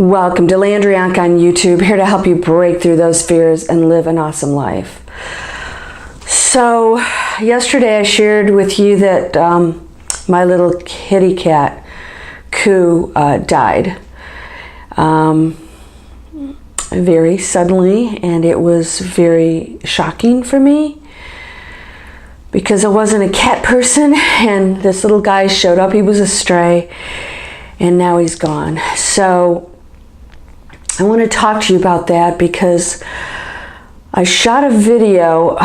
Welcome to Landria Onkka on YouTube, here to help you break through those fears and live an awesome life. So, yesterday I shared with you that my little kitty cat, Koo, died very suddenly, and it was very shocking for me because I wasn't a cat person, and this little guy showed up. He was a stray, and now he's gone. So I want to talk to you about that because I shot a video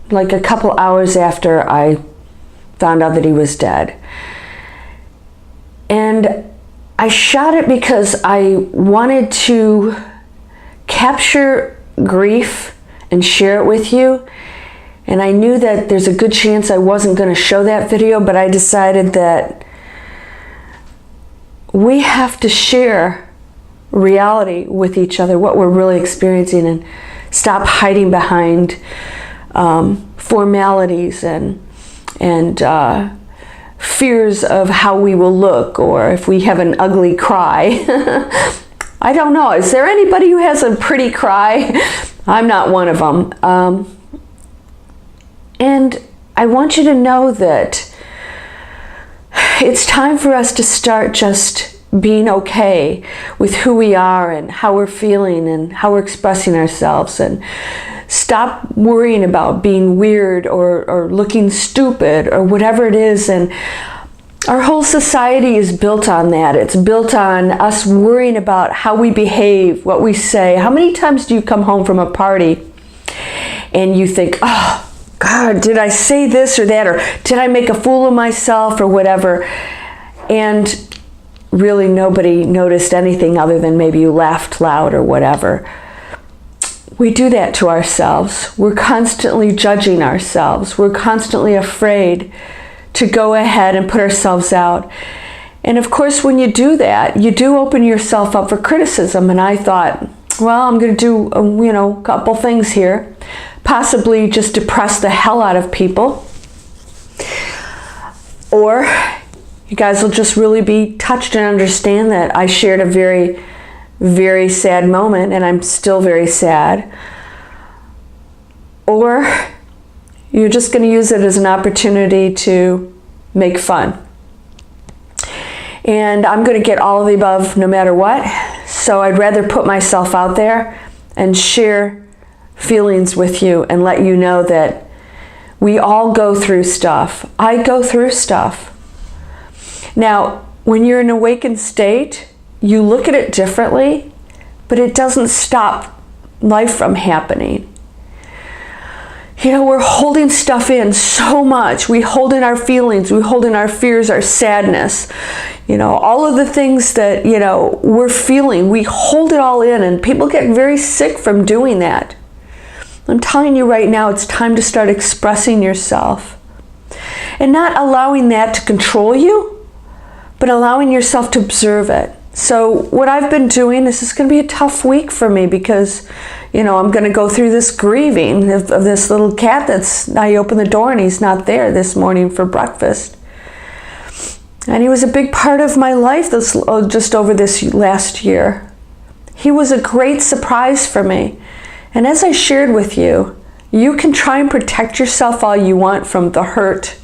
like a couple hours after I found out that he was dead. And I shot it because I wanted to capture grief and share it with you. And I knew that there's a good chance I wasn't going to show that video, but I decided that we have to share reality with each other, what we're really experiencing, and stop hiding behind formalities and fears of how we will look, or if we have an ugly cry. I don't know. Is there anybody who has a pretty cry? I'm not one of them. And I want you to know that it's time for us to start just being okay with who we are and how we're feeling and how we're expressing ourselves, and stop worrying about being weird or looking stupid or whatever it is. And our whole society is built on that. It's built on us worrying about how we behave, what we say. How many times do you come home from a party and you think, oh God, did I say this or that, or did I make a fool of myself or whatever? And really nobody noticed anything other than maybe you laughed loud or whatever. We do that to ourselves. We're constantly judging ourselves. We're constantly afraid to go ahead and put ourselves out. And of course, when you do that, you do open yourself up for criticism. And I thought, well, I'm going to do a couple things here. Possibly just depress the hell out of people. Or you guys will just really be touched and understand that I shared a very, very sad moment, and I'm still very sad. Or you're just going to use it as an opportunity to make fun. And I'm going to get all of the above no matter what. So I'd rather put myself out there and share feelings with you and let you know that we all go through stuff. I go through stuff. Now, when you're in an awakened state, you look at it differently, but it doesn't stop life from happening. We're holding stuff in so much. We hold in our feelings, we hold in our fears, our sadness, all of the things that, we're feeling, we hold it all in, and people get very sick from doing that. I'm telling you right now, it's time to start expressing yourself and not allowing that to control you, but allowing yourself to observe it. So what I've been doing, this is going to be a tough week for me because, I'm going to go through this grieving of this little cat I opened the door and he's not there this morning for breakfast. And he was a big part of my life just over this last year. He was a great surprise for me. And as I shared with you, you can try and protect yourself all you want from the hurt,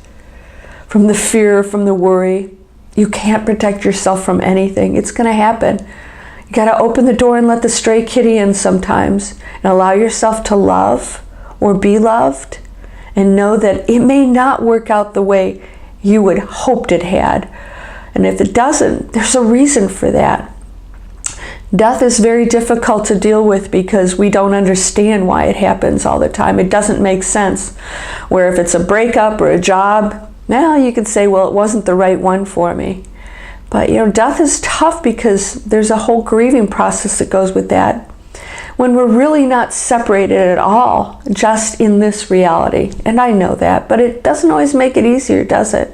from the fear, from the worry. You can't protect yourself from anything. It's going to happen. You got to open the door and let the stray kitty in sometimes, and allow yourself to love or be loved, and know that it may not work out the way you would hoped it had. And if it doesn't, there's a reason for that. Death is very difficult to deal with because we don't understand why it happens all the time. It doesn't make sense. Where if it's a breakup or a job, now you could say, well, it wasn't the right one for me. But death is tough because there's a whole grieving process that goes with that. When we're really not separated at all, just in this reality. And I know that, but it doesn't always make it easier, does it?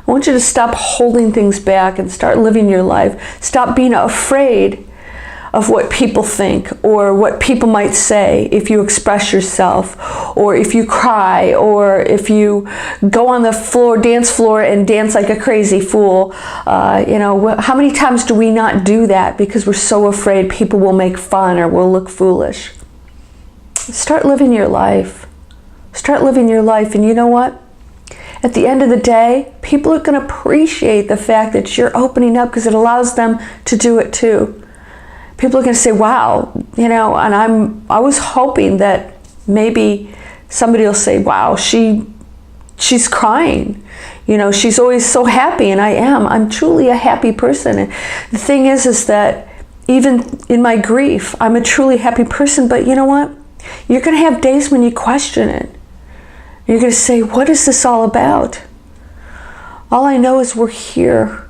I want you to stop holding things back and start living your life. Stop being afraid of what people think or what people might say if you express yourself, or if you cry, or if you go on the floor, dance floor, and dance like a crazy fool. How many times do we not do that because we're so afraid people will make fun or will look foolish? Start living your life. Start living your life, and you know what? At the end of the day, people are going to appreciate the fact that you're opening up, because it allows them to do it too. People are going to say, wow, and I was hoping that maybe somebody will say, wow, she's crying. She's always so happy, and I'm truly a happy person. And the thing is that even in my grief, I'm a truly happy person, but you know what? You're going to have days when you question it. You're going to say, what is this all about? All I know is we're here.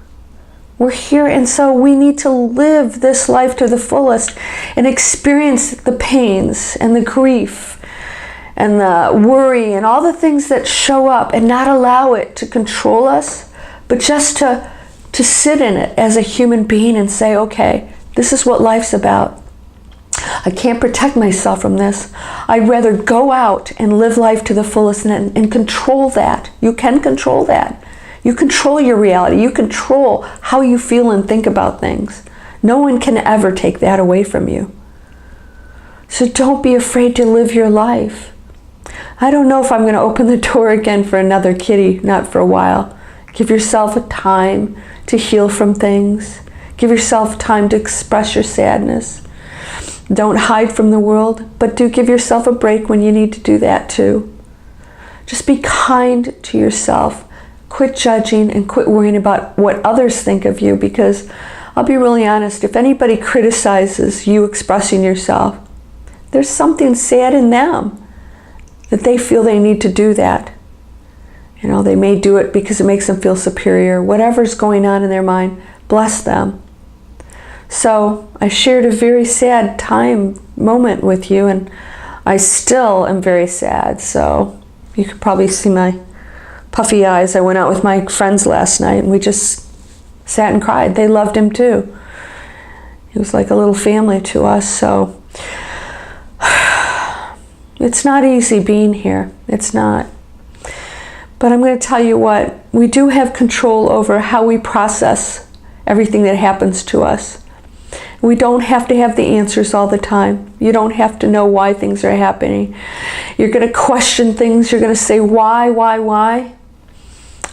We're here, and so we need to live this life to the fullest and experience the pains and the grief and the worry and all the things that show up, and not allow it to control us, but just to sit in it as a human being and say, okay, this is what life's about. I can't protect myself from this. I'd rather go out and live life to the fullest and control that. You can control that. You control your reality. You control how you feel and think about things. No one can ever take that away from you. So don't be afraid to live your life. I don't know if I'm going to open the door again for another kitty, not for a while. Give yourself a time to heal from things. Give yourself time to express your sadness. Don't hide from the world, but do give yourself a break when you need to do that too. Just be kind to yourself. Quit judging and quit worrying about what others think of you, because I'll be really honest, if anybody criticizes you expressing yourself, there's something sad in them that they feel they need to do that. They may do it because it makes them feel superior. Whatever's going on in their mind, bless them. So I shared a very sad moment with you, and I still am very sad. So you could probably see my puffy eyes. I went out with my friends last night, and we just sat and cried. They loved him too. He was like a little family to us. So it's not easy being here. It's not. But I'm going to tell you what, we do have control over how we process everything that happens to us. We don't have to have the answers all the time. You don't have to know why things are happening. You're going to question things. You're going to say, why?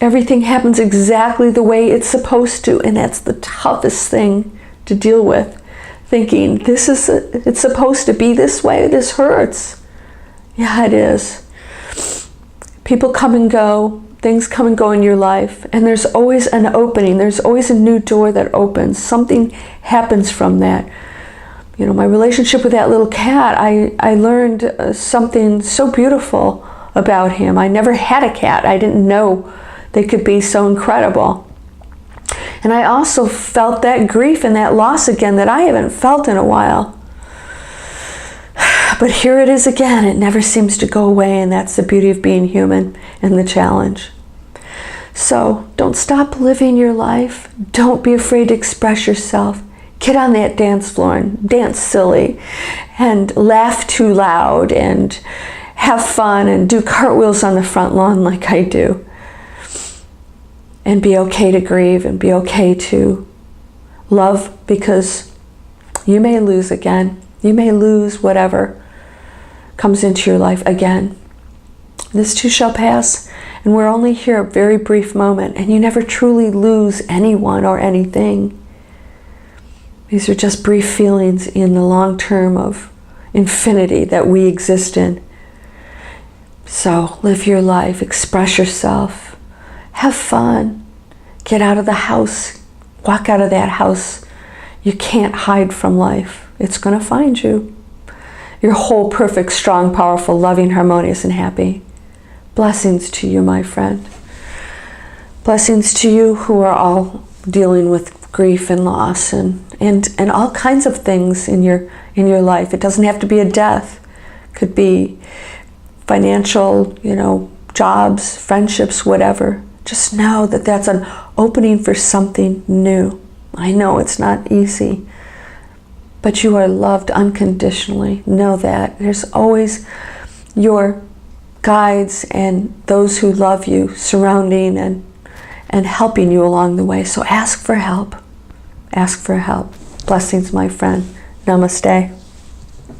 Everything happens exactly the way it's supposed to, and that's the toughest thing to deal with. Thinking, it's supposed to be this way. This hurts. Yeah, it is. People come and go. Things come and go in your life, and there's always an opening. There's always a new door that opens. Something happens from that. My relationship with that little cat, I learned something so beautiful about him. I never had a cat. I didn't know they could be so incredible. And I also felt that grief and that loss again that I haven't felt in a while. But here it is again. It never seems to go away, and that's the beauty of being human and the challenge. So don't stop living your life. Don't be afraid to express yourself. Get on that dance floor and dance silly and laugh too loud and have fun and do cartwheels on the front lawn like I do. And be okay to grieve and be okay to love, because you may lose again. You may lose whatever comes into your life again. This too shall pass, and we're only here a very brief moment, and you never truly lose anyone or anything. These are just brief feelings in the long term of infinity that we exist in. So live your life, express yourself, have fun, get out of the house, walk out of that house. You can't hide from life. It's going to find you. You're whole, perfect, strong, powerful, loving, harmonious, and happy. Blessings to you, my friend. Blessings to you who are all dealing with grief and loss and all kinds of things in your life. It doesn't have to be a death. It could be financial, jobs, friendships, whatever. Just know that that's an opening for something new. I know it's not easy. but you are loved unconditionally. Know that. There's always your guides and those who love you surrounding and helping you along the way. So ask for help. Ask for help. Blessings, my friend. Namaste.